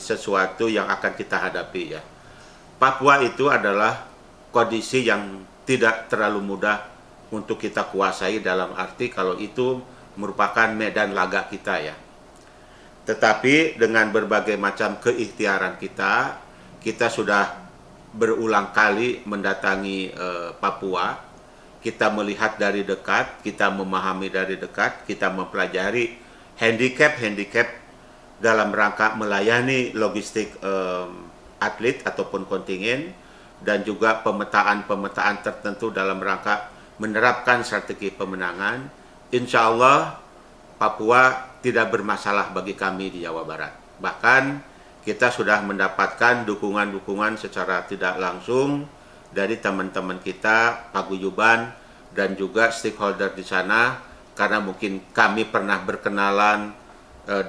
sesuatu yang akan kita hadapi ya. Papua itu adalah kondisi yang tidak terlalu mudah untuk kita kuasai, dalam arti kalau itu merupakan medan laga kita ya. Tetapi dengan berbagai macam keikhtiaran kita sudah berulang kali mendatangi Papua. Kita melihat dari dekat, kita memahami dari dekat, kita mempelajari handicap dalam rangka melayani logistik atlet ataupun kontingen, dan juga pemetaan tertentu dalam rangka menerapkan strategi pemenangan. Insya Allah Papua tidak bermasalah bagi kami di Jawa Barat. Bahkan kita sudah mendapatkan dukungan-dukungan secara tidak langsung dari teman-teman kita, paguyuban, dan juga stakeholder di sana, karena mungkin kami pernah berkenalan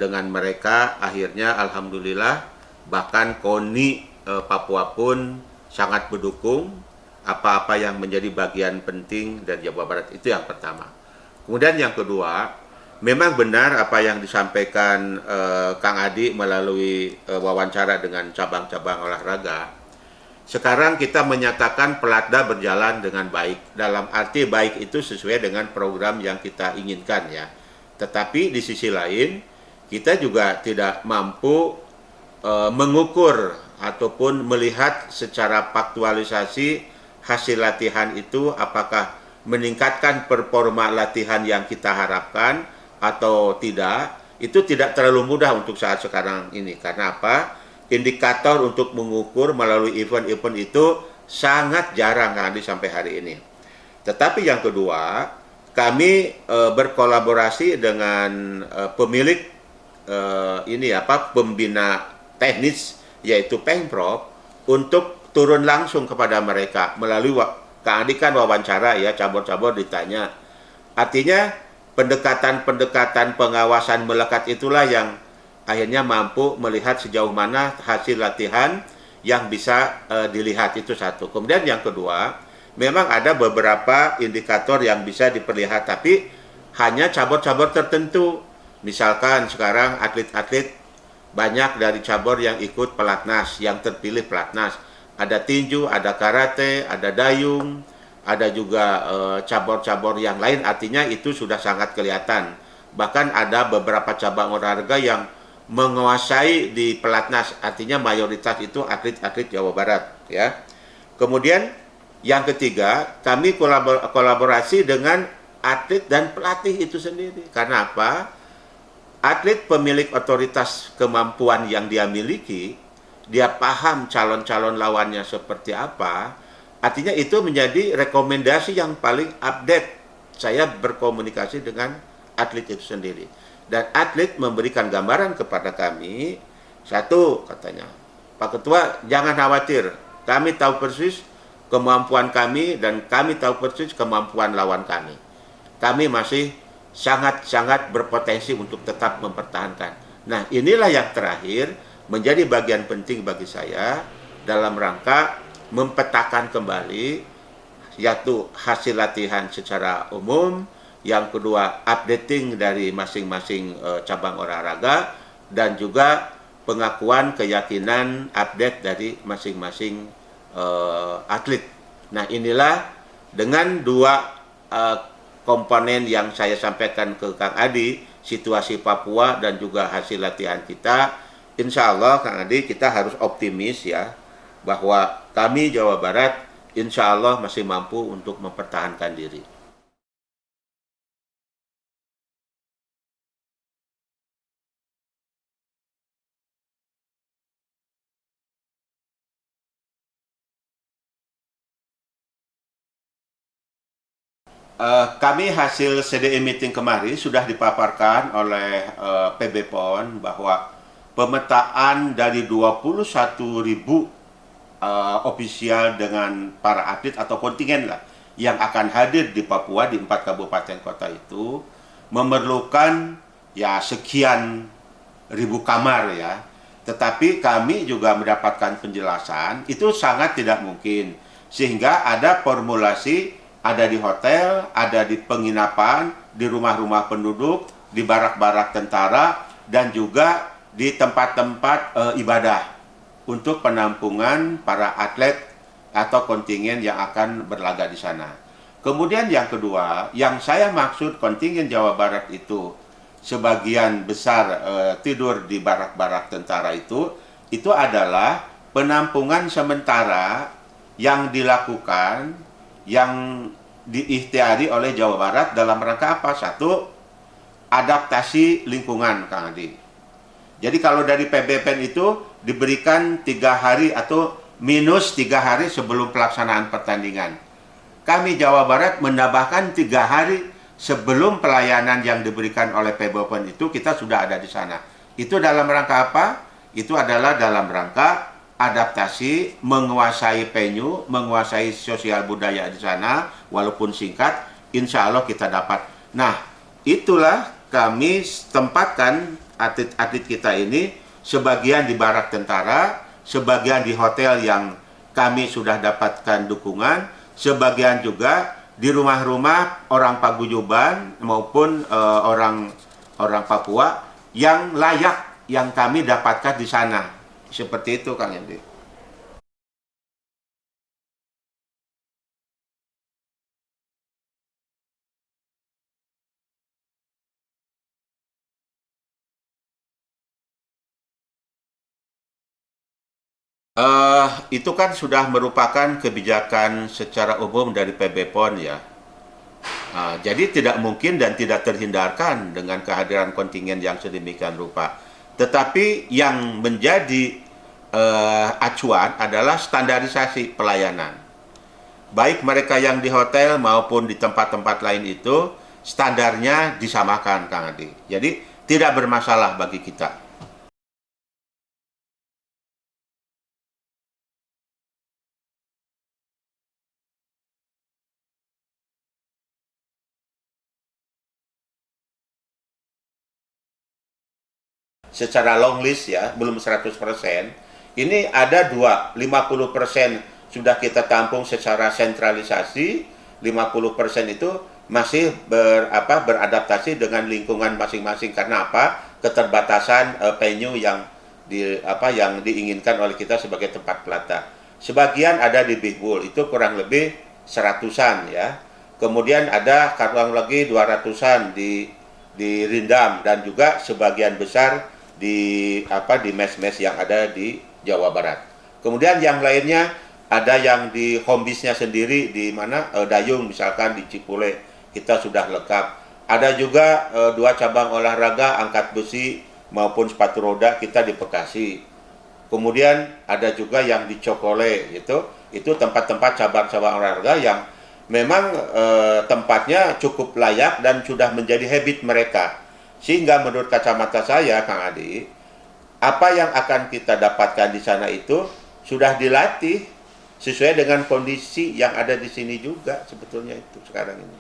dengan mereka. Akhirnya alhamdulillah, bahkan KONI Papua pun sangat mendukung apa-apa yang menjadi bagian penting dari Jawa Barat. Itu yang pertama. Kemudian yang kedua, memang benar apa yang disampaikan Kang Adi melalui wawancara dengan cabang-cabang olahraga. Sekarang kita menyatakan Pelatda berjalan dengan baik. Dalam arti baik itu sesuai dengan program yang kita inginkan ya. Tetapi di sisi lain, kita juga tidak mampu mengukur ataupun melihat secara faktualisasi hasil latihan itu apakah meningkatkan performa latihan yang kita harapkan atau tidak. Itu tidak terlalu mudah untuk saat sekarang ini. Karena apa? Indikator untuk mengukur melalui event-event itu sangat jarang sampai hari ini. Tetapi yang kedua, kami berkolaborasi dengan pemilik pembina teknis, yaitu Pemprov, untuk turun langsung kepada mereka melalui Kang Adi kan wawancara ya, cabur-cabur ditanya. Artinya pendekatan pengawasan melekat itulah yang akhirnya mampu melihat sejauh mana hasil latihan yang bisa dilihat. Itu satu. Kemudian yang kedua, memang ada beberapa indikator yang bisa diperlihat, tapi hanya cabur-cabur tertentu. Misalkan sekarang atlet-atlet banyak dari cabur yang ikut pelatnas, yang terpilih pelatnas. Ada tinju, ada karate, ada dayung, ada juga cabur-cabur yang lain. Artinya itu sudah sangat kelihatan. Bahkan ada beberapa cabang olahraga yang menguasai di pelatnas, artinya mayoritas itu atlet-atlet Jawa Barat ya. Kemudian yang ketiga, kami kolaborasi dengan atlet dan pelatih itu sendiri. Karena apa? Atlet pemilik otoritas kemampuan yang dia miliki, dia paham calon-calon lawannya seperti apa, artinya itu menjadi rekomendasi yang paling update. Saya berkomunikasi dengan atlet itu sendiri. Dan atlet memberikan gambaran kepada kami, satu katanya, Pak Ketua jangan khawatir, kami tahu persis kemampuan kami dan kami tahu persis kemampuan lawan kami. Kami masih sangat-sangat berpotensi untuk tetap mempertahankan. Nah inilah yang terakhir menjadi bagian penting bagi saya dalam rangka mempetakan kembali, yaitu hasil latihan secara umum. Yang kedua, updating dari masing-masing cabang olahraga, dan juga pengakuan keyakinan update dari masing-masing atlet. Nah inilah dengan dua komponen yang saya sampaikan ke Kang Adi, situasi Papua dan juga hasil latihan kita, insya Allah Kang Adi kita harus optimis ya, bahwa kami Jawa Barat insya Allah masih mampu untuk mempertahankan diri. Kami hasil CDE meeting kemarin sudah dipaparkan oleh PB PON bahwa pemetaan dari 21.000 ofisial dengan para atlet atau kontingen lah yang akan hadir di Papua di 4 kabupaten kota itu memerlukan ya sekian ribu kamar ya. Tetapi kami juga mendapatkan penjelasan itu sangat tidak mungkin, sehingga ada formulasi, ada di hotel, ada di penginapan, di rumah-rumah penduduk, di barak-barak tentara, dan juga di tempat-tempat ibadah untuk penampungan para atlet atau kontingen yang akan berlaga di sana. Kemudian yang kedua, yang saya maksud kontingen Jawa Barat itu sebagian besar tidur di barak-barak tentara itu adalah penampungan sementara yang dilakukan, yang diikhtiari oleh Jawa Barat dalam rangka apa? Satu, adaptasi lingkungan, Kang Adi. Jadi kalau dari PBPN itu diberikan 3 hari atau minus 3 hari sebelum pelaksanaan pertandingan. Kami Jawa Barat menambahkan 3 hari sebelum pelayanan yang diberikan oleh PBPN itu kita sudah ada di sana. Itu dalam rangka apa? Itu adalah dalam rangka adaptasi, menguasai venue, menguasai sosial budaya di sana, walaupun singkat, insya Allah kita dapat. Nah, itulah kami tempatkan atlet-atlet kita ini, sebagian di barak tentara, sebagian di hotel yang kami sudah dapatkan dukungan, sebagian juga di rumah-rumah orang Paguyuban maupun orang Papua yang layak yang kami dapatkan di sana. Seperti itu, Kang Hendy. Itu kan sudah merupakan kebijakan secara umum dari PB PON ya. Jadi tidak mungkin dan tidak terhindarkan dengan kehadiran kontingen yang sedemikian rupa. Tetapi yang menjadi acuan adalah standarisasi pelayanan. Baik mereka yang di hotel maupun di tempat-tempat lain itu, standarnya disamakan, Kang Adi. Jadi tidak bermasalah bagi kita. Secara long list ya, belum 100%. Ini ada dua, 50% sudah kita tampung secara sentralisasi, 50% itu masih beradaptasi dengan lingkungan masing-masing. Karena apa? Keterbatasan venue yang yang diinginkan oleh kita sebagai tempat pelata. Sebagian ada di Big Bull, itu kurang lebih 100-an ya. Kemudian ada kurang lagi 200-an di Rindam, dan juga sebagian besar di mes-mes yang ada di Jawa Barat. Kemudian yang lainnya ada yang di home base-nya sendiri di mana Dayung, misalkan di Cipule kita sudah lengkap. Ada juga 2 cabang olahraga angkat besi maupun sepatu roda kita di Bekasi. Kemudian ada juga yang di Cokole itu tempat-tempat cabang-cabang olahraga yang memang tempatnya cukup layak dan sudah menjadi habit mereka. Sehingga menurut kacamata saya, Kang Adi, apa yang akan kita dapatkan di sana itu sudah dilatih sesuai dengan kondisi yang ada di sini juga sebetulnya itu sekarang ini.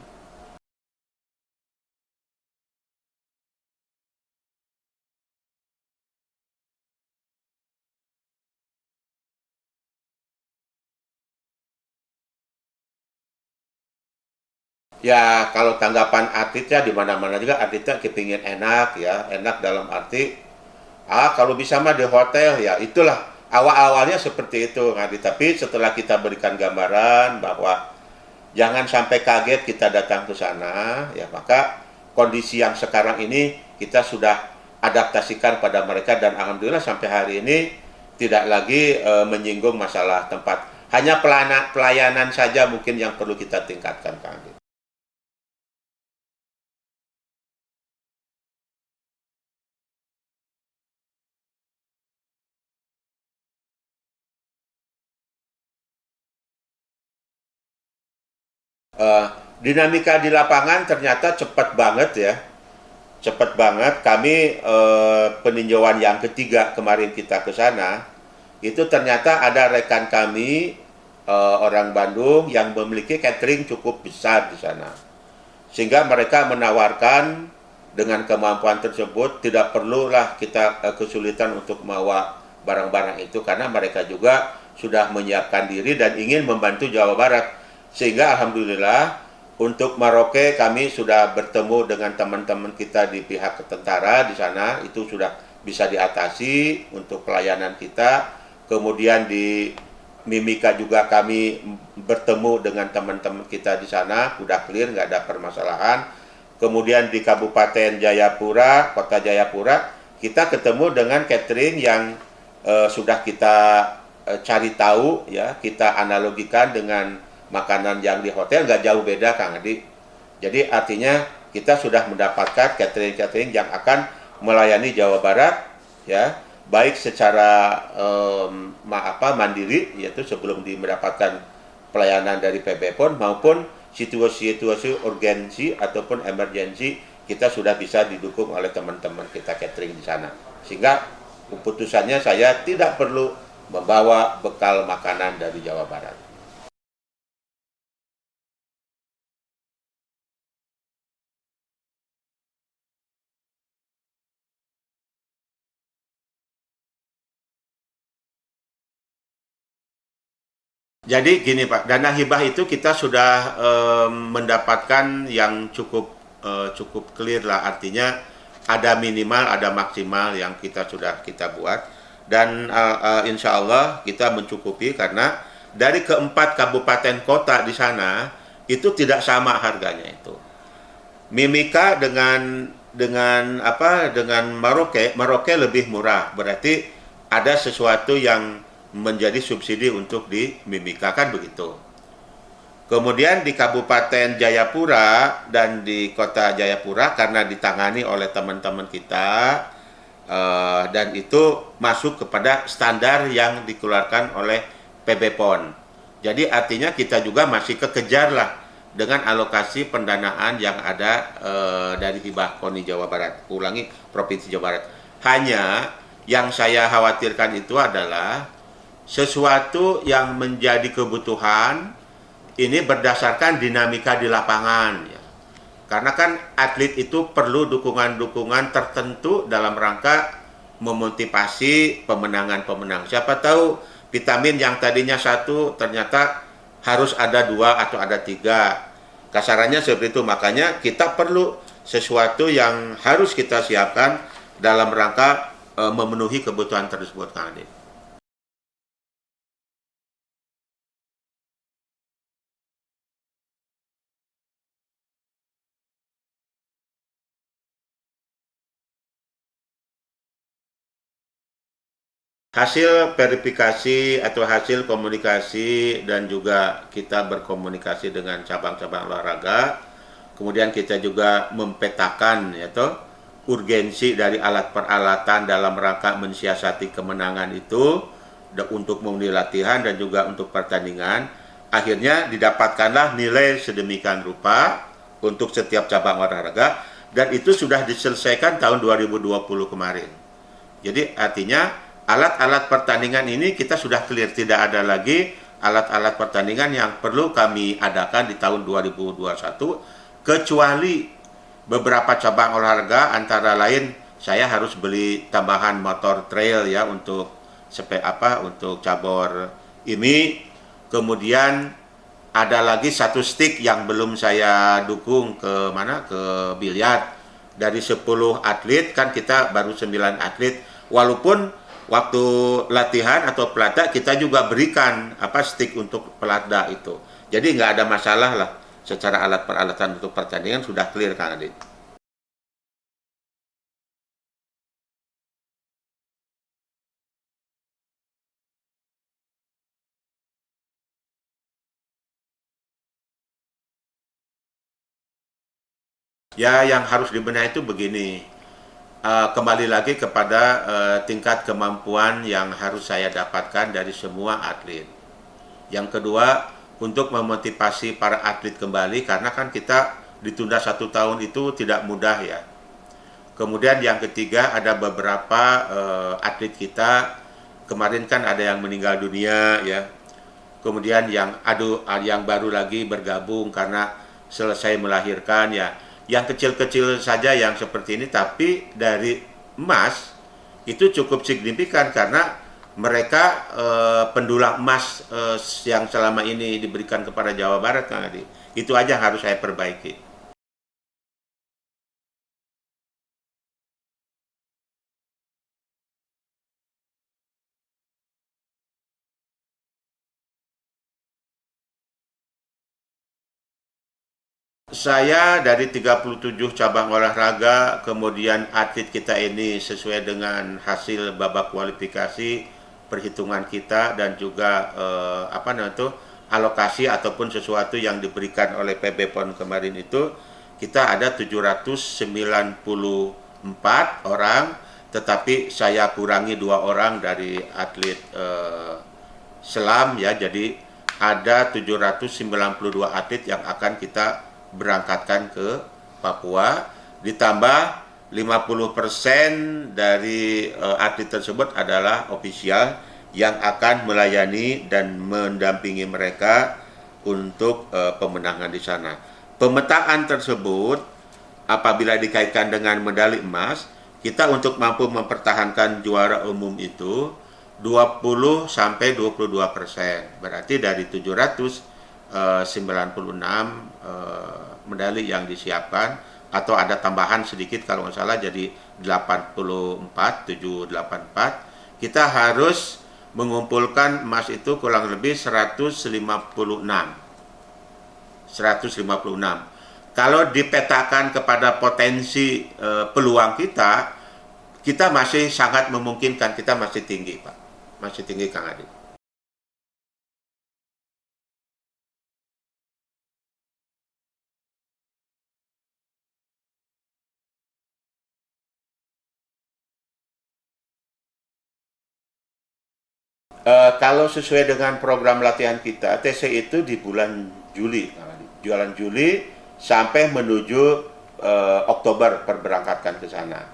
Ya, kalau tanggapan atletnya di mana-mana juga atletnya kepingin enak ya, enak dalam arti kalau bisa mah di hotel ya, itulah awal-awalnya seperti itu Ngadi. Tapi setelah kita berikan gambaran bahwa jangan sampai kaget kita datang ke sana ya, maka kondisi yang sekarang ini kita sudah adaptasikan pada mereka, dan alhamdulillah sampai hari ini tidak lagi menyinggung masalah tempat. Hanya pelayanan saja mungkin yang perlu kita tingkatkan, Kang. Dinamika di lapangan ternyata cepat banget ya, cepat banget. Kami peninjauan yang ketiga kemarin kita ke sana, itu ternyata ada rekan kami orang Bandung yang memiliki catering cukup besar di sana, sehingga mereka menawarkan dengan kemampuan tersebut tidak perlulah kita kesulitan untuk membawa barang-barang itu, karena mereka juga sudah menyiapkan diri dan ingin membantu Jawa Barat. Sehingga alhamdulillah untuk Maroke kami sudah bertemu dengan teman-teman kita di pihak tentara di sana, itu sudah bisa diatasi untuk pelayanan kita. Kemudian di Mimika juga kami bertemu dengan teman-teman kita di sana, udah clear, nggak ada permasalahan. Kemudian di Kabupaten Jayapura, Kota Jayapura, kita ketemu dengan catering yang sudah kita cari tahu, ya, kita analogikan dengan makanan yang di hotel, nggak jauh beda, Kang Adi. Jadi artinya kita sudah mendapatkan catering-catering yang akan melayani Jawa Barat, ya, baik secara mandiri, yaitu sebelum mendapatkan pelayanan dari PB PON, maupun situasi-situasi urgensi ataupun emergensi kita sudah bisa didukung oleh teman-teman kita catering di sana. Sehingga keputusannya saya tidak perlu membawa bekal makanan dari Jawa Barat. Jadi gini Pak, dana hibah itu kita sudah mendapatkan yang cukup clear lah, artinya ada minimal, ada maksimal yang kita buat, dan insya Allah kita mencukupi karena dari keempat kabupaten kota di sana itu tidak sama harganya itu. Mimika dengan Merauke lebih murah, berarti ada sesuatu yang menjadi subsidi untuk di Mimika, kan begitu. Kemudian di Kabupaten Jayapura dan di Kota Jayapura karena ditangani oleh teman-teman kita dan itu masuk kepada standar yang dikeluarkan oleh PB PON. Jadi artinya kita juga masih kekejar lah dengan alokasi pendanaan yang ada dari hibah KONI Jawa Barat, ulangi Provinsi Jawa Barat. Hanya yang saya khawatirkan itu adalah sesuatu yang menjadi kebutuhan ini berdasarkan dinamika di lapangan, ya. Karena kan atlet itu perlu dukungan-dukungan tertentu dalam rangka memotivasi pemenangan-pemenang. Siapa tahu vitamin yang tadinya satu ternyata harus ada 2 atau ada 3. Kasarannya seperti itu. Makanya kita perlu sesuatu yang harus kita siapkan dalam rangka memenuhi kebutuhan tersebut, Kang Ade. Hasil verifikasi atau hasil komunikasi dan juga kita berkomunikasi dengan cabang-cabang olahraga, kemudian kita juga mempetakan yaitu urgensi dari alat peralatan dalam rangka mensiasati kemenangan itu untuk memenuhi latihan dan juga untuk pertandingan. Akhirnya didapatkanlah nilai sedemikian rupa untuk setiap cabang olahraga dan itu sudah diselesaikan tahun 2020 kemarin. Jadi artinya alat-alat pertandingan ini kita sudah clear, tidak ada lagi alat-alat pertandingan yang perlu kami adakan di tahun 2021 kecuali beberapa cabang olahraga, antara lain saya harus beli tambahan motor trail ya untuk untuk cabur ini. Kemudian ada lagi satu stick yang belum saya dukung ke biliar. Dari 10 atlet kan kita baru 9 atlet, walaupun waktu latihan atau pelada kita juga berikan stick untuk pelada itu. Jadi nggak ada masalah lah secara alat peralatan untuk pertandingan sudah clear, Kang Adit. Ya yang harus dibenahi itu begini. Kembali lagi kepada tingkat kemampuan yang harus saya dapatkan dari semua atlet. Yang kedua, untuk memotivasi para atlet kembali, karena kan kita ditunda 1 tahun itu tidak mudah ya. Kemudian yang ketiga, ada beberapa atlet kita, kemarin kan ada yang meninggal dunia ya. Kemudian yang baru lagi bergabung karena selesai melahirkan ya. Yang kecil-kecil saja yang seperti ini, tapi dari emas itu cukup signifikan karena mereka pendulang emas yang selama ini diberikan kepada Jawa Barat, Kang Adi. Itu aja harus saya perbaiki. Saya dari 37 cabang olahraga, kemudian atlet kita ini sesuai dengan hasil babak kualifikasi, perhitungan kita dan juga alokasi ataupun sesuatu yang diberikan oleh PB PON kemarin itu, kita ada 794 orang, tetapi saya kurangi 2 orang dari atlet selam ya, jadi ada 792 atlet yang akan kita berangkatkan ke Papua, ditambah 50% dari atlet tersebut adalah ofisial yang akan melayani dan mendampingi mereka untuk pemenangan di sana. Pemetaan tersebut apabila dikaitkan dengan medali emas, kita untuk mampu mempertahankan juara umum itu 20-22%. Berarti dari 796 medali yang disiapkan, atau ada tambahan sedikit kalau nggak salah jadi 784, kita harus mengumpulkan emas itu kurang lebih 156. Kalau dipetakan kepada potensi peluang kita masih sangat memungkinkan, kita masih tinggi Pak, masih tinggi Kang Adi. Kalau sesuai dengan program latihan kita, TC itu di bulan Juli, bulan Juli sampai menuju Oktober perberangkatkan ke sana.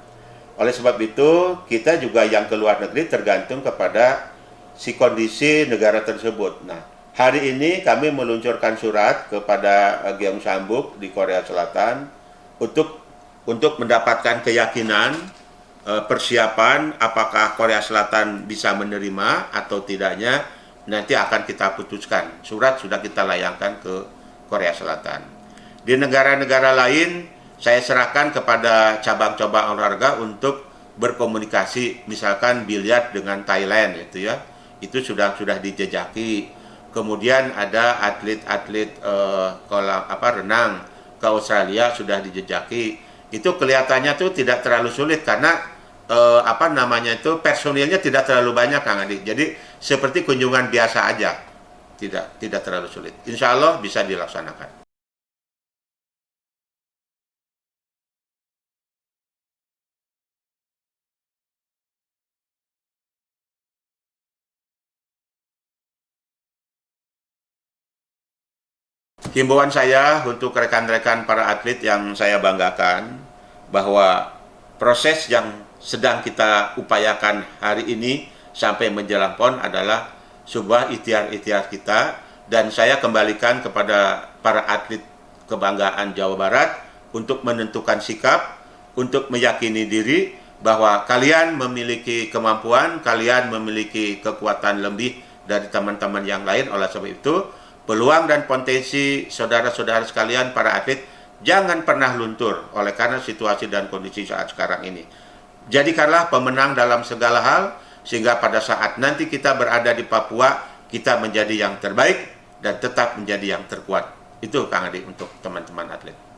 Oleh sebab itu, kita juga yang ke luar negeri tergantung kepada si kondisi negara tersebut. Nah, hari ini kami meluncurkan surat kepada Gyeongsambuk di Korea Selatan untuk mendapatkan keyakinan persiapan apakah Korea Selatan bisa menerima atau tidaknya, nanti akan kita putuskan. Surat sudah kita layangkan ke Korea Selatan. Di negara-negara lain, saya serahkan kepada cabang-cabang olahraga untuk berkomunikasi, misalkan biliar dengan Thailand itu ya, itu sudah dijejaki. Kemudian ada atlet-atlet renang ke Australia sudah dijejaki. Itu kelihatannya tuh tidak terlalu sulit karena personilnya tidak terlalu banyak Kang Adi. Jadi seperti kunjungan biasa aja, tidak terlalu sulit. Insya Allah bisa dilaksanakan. Himbauan saya untuk rekan-rekan para atlet yang saya banggakan, bahwa proses yang sedang kita upayakan hari ini sampai menjelang PON adalah sebuah ikhtiar-ikhtiar kita, dan saya kembalikan kepada para atlet kebanggaan Jawa Barat untuk menentukan sikap, untuk meyakini diri bahwa kalian memiliki kemampuan, kalian memiliki kekuatan lebih dari teman-teman yang lain. Oleh sebab itu, peluang dan potensi saudara-saudara sekalian para atlet jangan pernah luntur oleh karena situasi dan kondisi saat sekarang ini. Jadikanlah pemenang dalam segala hal, sehingga pada saat nanti kita berada di Papua, kita menjadi yang terbaik dan tetap menjadi yang terkuat. Itu Kang Adi untuk teman-teman atlet.